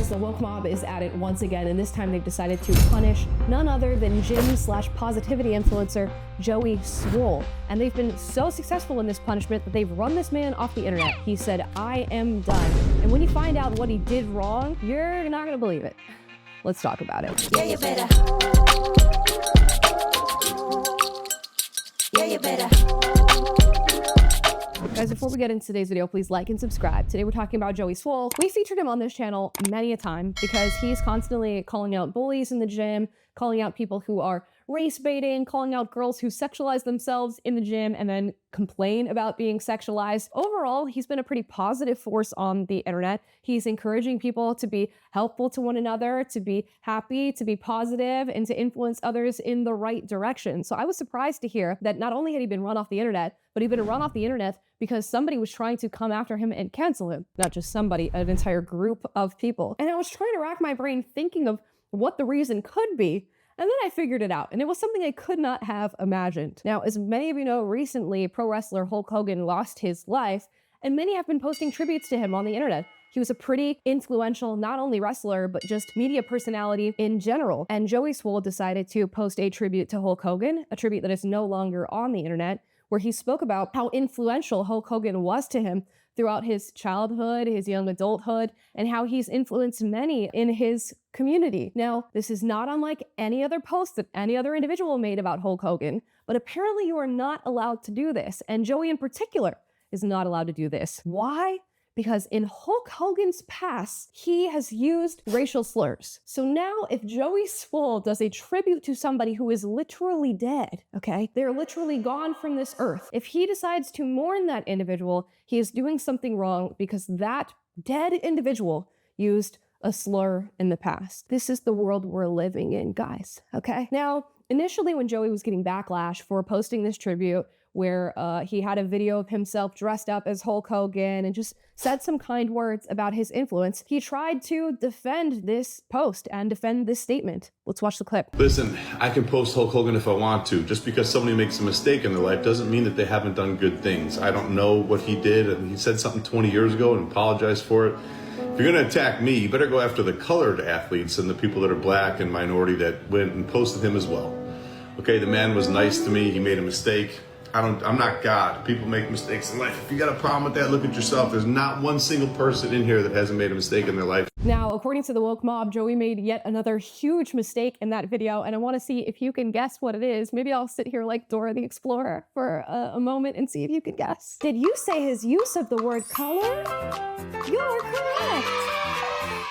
the woke mob is at it once again, and this time they've decided to punish none other than gym/positivity influencer Joey Swoll. And they've been so successful in this punishment that they've run this man off the internet. He said, "I am done." And when you find out what he did wrong, you're not gonna believe it. Let's talk about it. Yeah, you better. Yeah, you better. Guys, before we get into today's video, please like and subscribe. Today we're talking about Joey Swoll. We featured him on this channel many a time because he's constantly calling out bullies in the gym, calling out people who are race baiting, calling out girls who sexualize themselves in the gym and then complain about being sexualized. Overall, he's been a pretty positive force on the internet. He's encouraging people to be helpful to one another, to be happy, to be positive, and to influence others in the right direction. So I was surprised to hear that not only had he been run off the internet, but he'd been run off the internet because somebody was trying to come after him and cancel him. Not just somebody, an entire group of people. And I was trying to rack my brain thinking of what the reason could be. And then I figured it out, and it was something I could not have imagined. Now, as many of you know, recently pro wrestler Hulk Hogan lost his life, and many have been posting tributes to him on the internet. He was a pretty influential, not only wrestler, but just media personality in general. And Joey Swoll decided to post a tribute to Hulk Hogan, a tribute that is no longer on the internet, where he spoke about how influential Hulk Hogan was to him throughout his childhood, his young adulthood, and how he's influenced many in his community. Now, this is not unlike any other post that any other individual made about Hulk Hogan, but apparently you are not allowed to do this. And Joey in particular is not allowed to do this. Why? Because in Hulk Hogan's past, he has used racial slurs. So now if Joey Swoll does a tribute to somebody who is literally dead, okay, they're literally gone from this earth. If he decides to mourn that individual, he is doing something wrong because that dead individual used a slur in the past. This is the world we're living in, guys, okay? Now, initially when Joey was getting backlash for posting this tribute, where he had a video of himself dressed up as Hulk Hogan and just said some kind words about his influence, he tried to defend this post and defend this statement. Let's watch the clip. Listen, I can post Hulk Hogan if I want to. Just because somebody makes a mistake in their life doesn't mean that they haven't done good things. I don't know what he did, and he said something 20 years ago and apologized for it. If you're gonna attack me, you better go after the colored athletes and the people that are black and minority that went and posted him as well. Okay, the man was nice to me, he made a mistake. I'm not God. People make mistakes in life. If you got a problem with that, look at yourself. There's not one single person in here that hasn't made a mistake in their life. Now, according to the woke mob, Joey made yet another huge mistake in that video, and I want to see if you can guess what it is. Maybe I'll sit here like Dora the Explorer for a moment and see if you can guess. Did you say his use of the word color? You're correct.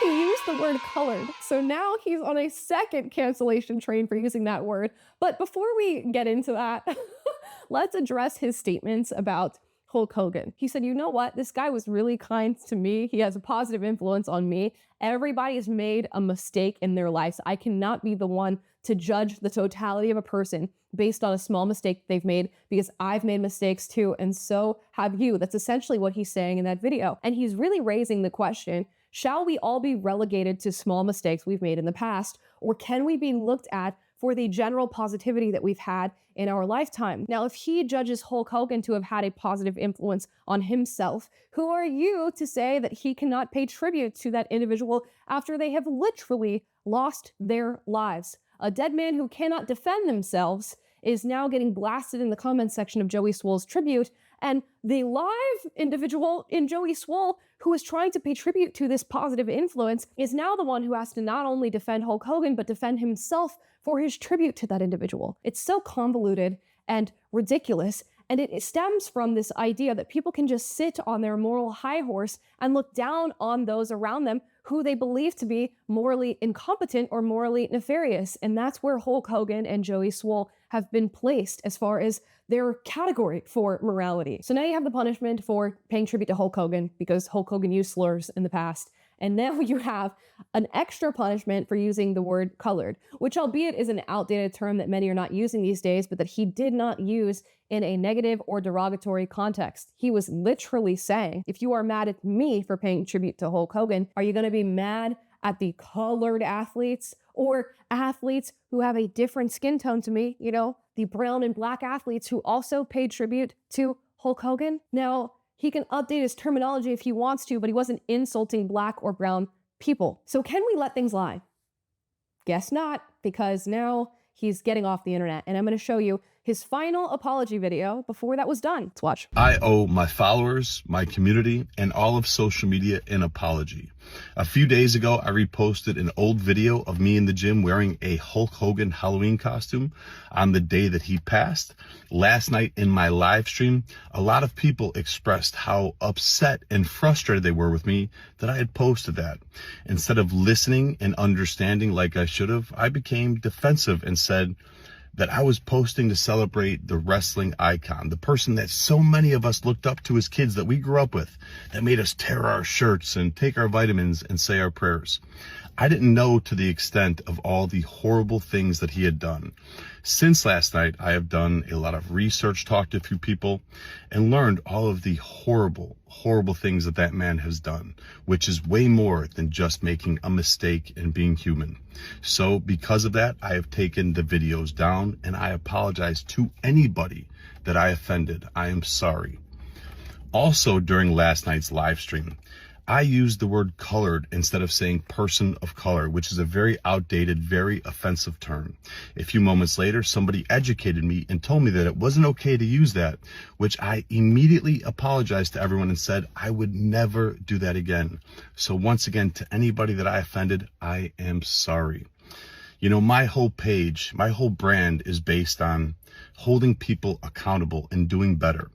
He used the word colored. So now he's on a second cancellation train for using that word. But before we get into that, let's address his statements about Hulk Hogan. He said, you know what? This guy was really kind to me. He has a positive influence on me. Everybody has made a mistake in their lives. I cannot be the one to judge the totality of a person based on a small mistake they've made, because I've made mistakes too, and so have you. That's essentially what he's saying in that video. And he's really raising the question, shall we all be relegated to small mistakes we've made in the past, or can we be looked at for the general positivity that we've had in our lifetime? Now, if he judges Hulk Hogan to have had a positive influence on himself, who are you to say that he cannot pay tribute to that individual after they have literally lost their lives? A dead man who cannot defend themselves is now getting blasted in the comment section of Joey Swoll's tribute, and the live individual in Joey Swoll who is trying to pay tribute to this positive influence is now the one who has to not only defend Hulk Hogan, but defend himself for his tribute to that individual. It's so convoluted and ridiculous, and it stems from this idea that people can just sit on their moral high horse and look down on those around them who they believe to be morally incompetent or morally nefarious. And that's where Hulk Hogan and Joey Swoll have been placed as far as their category for morality. So now you have the punishment for paying tribute to Hulk Hogan because Hulk Hogan used slurs in the past. And now you have an extra punishment for using the word colored, which albeit is an outdated term that many are not using these days, but that he did not use in a negative or derogatory context. He was literally saying, if you are mad at me for paying tribute to Hulk Hogan, are you going to be mad at the colored athletes or athletes who have a different skin tone to me? You know, the brown and black athletes who also paid tribute to Hulk Hogan. Now, he can update his terminology if he wants to, but he wasn't insulting black or brown people. So can we let things lie? Guess not, because now he's getting off the internet, and I'm going to show you his final apology video before that was done. Let's watch. I owe my followers, my community, and all of social media an apology. A few days ago, I reposted an old video of me in the gym wearing a Hulk Hogan Halloween costume on the day that he passed. Last night in my live stream, a lot of people expressed how upset and frustrated they were with me that I had posted that. Instead of listening and understanding like I should have, I became defensive and said that I was posting to celebrate the wrestling icon, the person that so many of us looked up to as kids that we grew up with, that made us tear our shirts and take our vitamins and say our prayers. I didn't know to the extent of all the horrible things that he had done. Since last night, I have done a lot of research, talked to a few people, and learned all of the horrible, horrible things that that man has done, which is way more than just making a mistake and being human. So because of that, I have taken the videos down, and I apologize to anybody that I offended. I am sorry. Also, during last night's live stream, I used the word colored instead of saying person of color, which is a very outdated, very offensive term. A few moments later, somebody educated me and told me that it wasn't okay to use that, which I immediately apologized to everyone and said I would never do that again. So once again, to anybody that I offended, I am sorry. You know, my whole page, my whole brand is based on holding people accountable and doing better.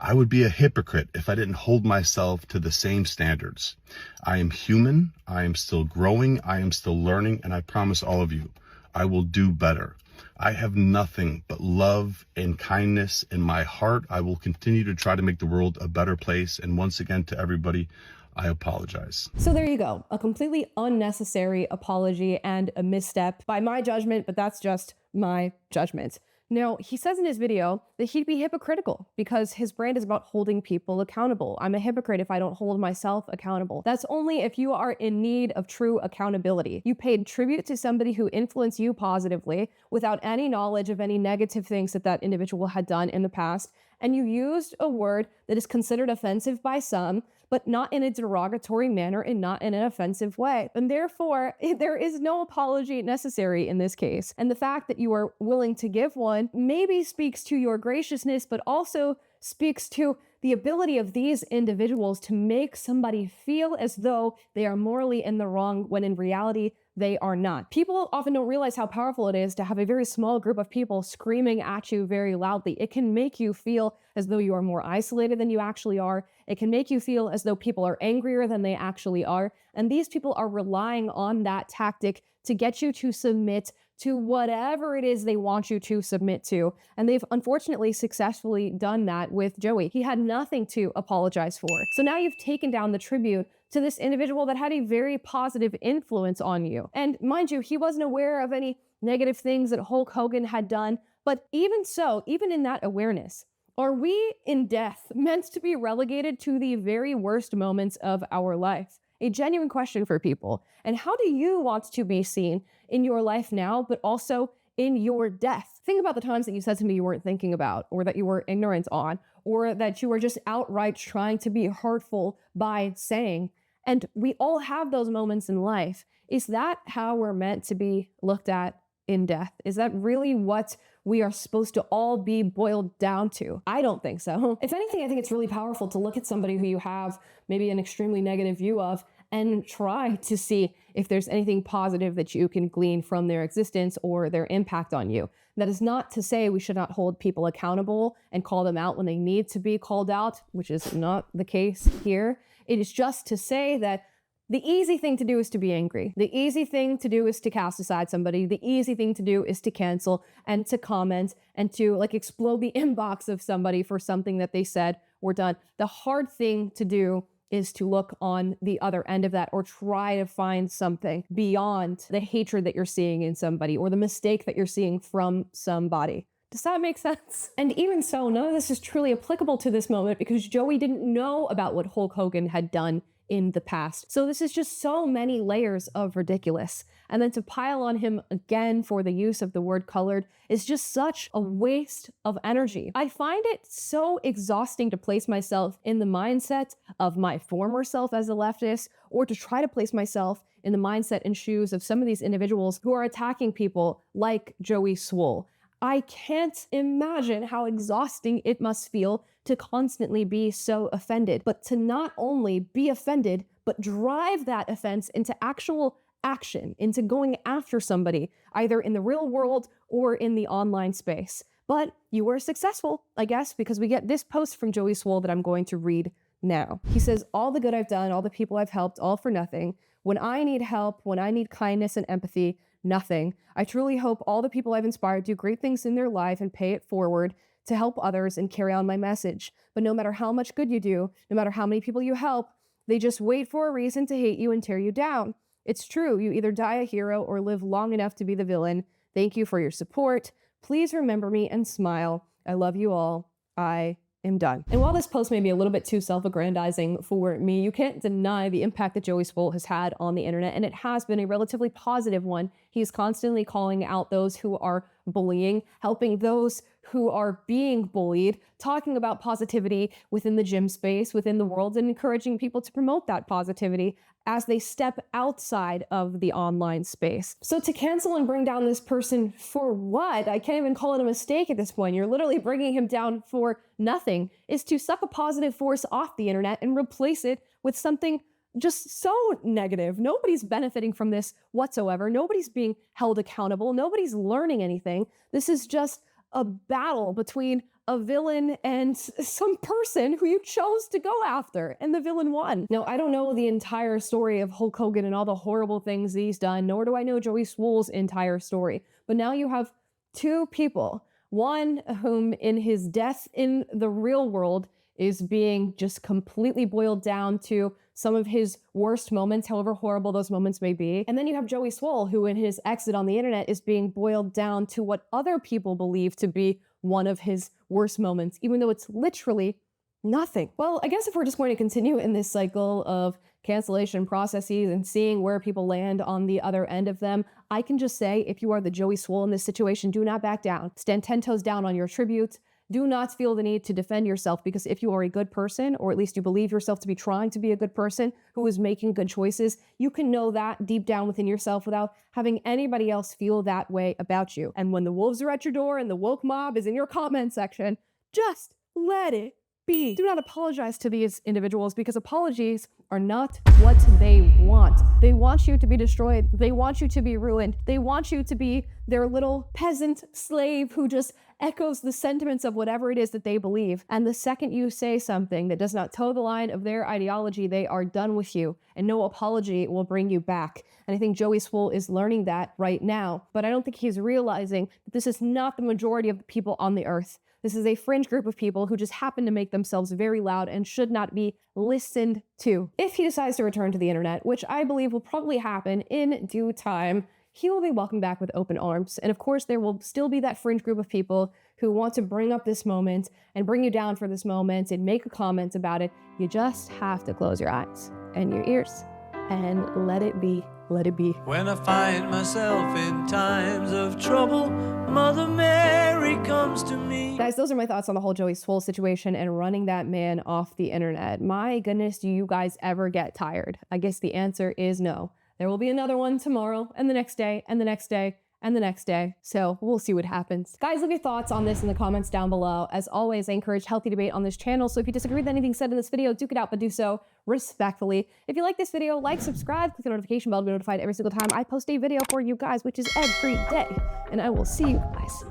I would be a hypocrite if I didn't hold myself to the same standards. I am human, I am still growing, I am still learning, and I promise all of you, I will do better. I have nothing but love and kindness in my heart. I will continue to try to make the world a better place. And once again, to everybody, I apologize. So there you go, a completely unnecessary apology and a misstep by my judgment, but that's just my judgment. Now, he says in his video that he'd be hypocritical because his brand is about holding people accountable. I'm a hypocrite if I don't hold myself accountable. That's only if you are in need of true accountability. You paid tribute to somebody who influenced you positively without any knowledge of any negative things that that individual had done in the past, and you used a word that is considered offensive by some, but not in a derogatory manner and not in an offensive way. And therefore, there is no apology necessary in this case. And the fact that you are willing to give one maybe speaks to your graciousness, but also speaks to the ability of these individuals to make somebody feel as though they are morally in the wrong when in reality, they are not. People often don't realize how powerful it is to have a very small group of people screaming at you very loudly. It can make you feel as though you are more isolated than you actually are. It can make you feel as though people are angrier than they actually are. And these people are relying on that tactic to get you to submit to whatever it is they want you to submit to. And they've unfortunately successfully done that with Joey. He had nothing to apologize for. So now you've taken down the tribute to this individual that had a very positive influence on you. And mind you, he wasn't aware of any negative things that Hulk Hogan had done. But even so, even in that awareness, are we in death meant to be relegated to the very worst moments of our life? A genuine question for people. And how do you want to be seen in your life now, but also in your death? Think about the times that you said something you weren't thinking about, or that you were ignorant on, or that you were just outright trying to be hurtful by saying. And we all have those moments in life. Is that how we're meant to be looked at in death? Is that really what we are supposed to all be boiled down to? I don't think so. If anything, I think it's really powerful to look at somebody who you have maybe an extremely negative view of and try to see if there's anything positive that you can glean from their existence or their impact on you. That is not to say we should not hold people accountable and call them out when they need to be called out, which is not the case here. It is just to say that the easy thing to do is to be angry. The easy thing to do is to cast aside somebody. The easy thing to do is to cancel and to comment and to explode the inbox of somebody for something that they said or done. The hard thing to do is to look on the other end of that or try to find something beyond the hatred that you're seeing in somebody or the mistake that you're seeing from somebody. Does that make sense? And even so, none of this is truly applicable to this moment because Joey didn't know about what Hulk Hogan had done in the past. So this is just so many layers of ridiculous. And then to pile on him again for the use of the word colored is just such a waste of energy. I find it so exhausting to place myself in the mindset of my former self as a leftist, or to try to place myself in the mindset and shoes of some of these individuals who are attacking people like Joey Swoll. I can't imagine how exhausting it must feel to constantly be so offended, but to not only be offended, but drive that offense into actual action, into going after somebody, either in the real world or in the online space. But you were successful, I guess, because we get this post from Joey Swoll that I'm going to read now. He says, all the good I've done, all the people I've helped, all for nothing. When I need help, when I need kindness and empathy, nothing. I truly hope all the people I've inspired do great things in their life and pay it forward to help others and carry on my message. But no matter how much good you do, no matter how many people you help, they just wait for a reason to hate you and tear you down. It's true, you either die a hero or live long enough to be the villain. Thank you for your support. Please remember me and smile. I love you all. I am done. And while this post may be a little bit too self-aggrandizing for me, you can't deny the impact that Joey Swoll has had on the internet, and it has been a relatively positive one. He's constantly calling out those who are bullying, helping those who are being bullied, talking about positivity within the gym space, within the world, and encouraging people to promote that positivity as they step outside of the online space. So to cancel and bring down this person for what? I can't even call it a mistake at this point. You're literally bringing him down for nothing, is to suck a positive force off the internet and replace it with something just so negative. Nobody's benefiting from this whatsoever. Nobody's being held accountable. Nobody's learning anything. This is just a battle between a villain and some person who you chose to go after, and the villain won. Now, I don't know the entire story of Hulk Hogan and all the horrible things he's done, nor do I know Joey Swoll's entire story. But now you have two people, one whom in his death in the real world is being just completely boiled down to some of his worst moments, however horrible those moments may be. And then you have Joey Swoll, who in his exit on the internet is being boiled down to what other people believe to be one of his worst moments, even though it's literally nothing. Well, I guess if we're just going to continue in this cycle of cancellation processes and seeing where people land on the other end of them, I can just say, if you are the Joey Swoll in this situation, do not back down. Stand 10 toes down on your tribute. Do not feel the need to defend yourself, because if you are a good person, or at least you believe yourself to be trying to be a good person who is making good choices, you can know that deep down within yourself without having anybody else feel that way about you. And when the wolves are at your door and the woke mob is in your comment section, just let it be. Do not apologize to these individuals, because apologies are not what they want. They want you to be destroyed. They want you to be ruined. They want you to be their little peasant slave who just echoes the sentiments of whatever it is that they believe. And the second you say something that does not toe the line of their ideology, they are done with you, and no apology will bring you back. And I think Joey Swoll is learning that right now, but I don't think he's realizing that this is not the majority of the people on the earth. This is a fringe group of people who just happen to make themselves very loud and should not be listened to. If he decides to return to the internet, which I believe will probably happen in due time, he will be welcomed back with open arms. And of course, there will still be that fringe group of people who want to bring up this moment and bring you down for this moment and make a comment about it. You just have to close your eyes and your ears and let it be. Let it be. When I find myself in times of trouble, Mother Mary comes to me. Guys, those are my thoughts on the whole Joey Swoll situation and running that man off the internet. My goodness, do you guys ever get tired? I guess the answer is no. There will be another one tomorrow, and the next day, and the next day, and the next day. So we'll see what happens. Guys, leave your thoughts on this in the comments down below. As always, I encourage healthy debate on this channel. So if you disagree with anything said in this video, duke it out, but do so respectfully. If you like this video, like, subscribe, click the notification bell to be notified every single time I post a video for you guys, which is every day. And I will see you guys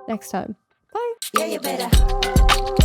next time. Bye. Yeah, you better.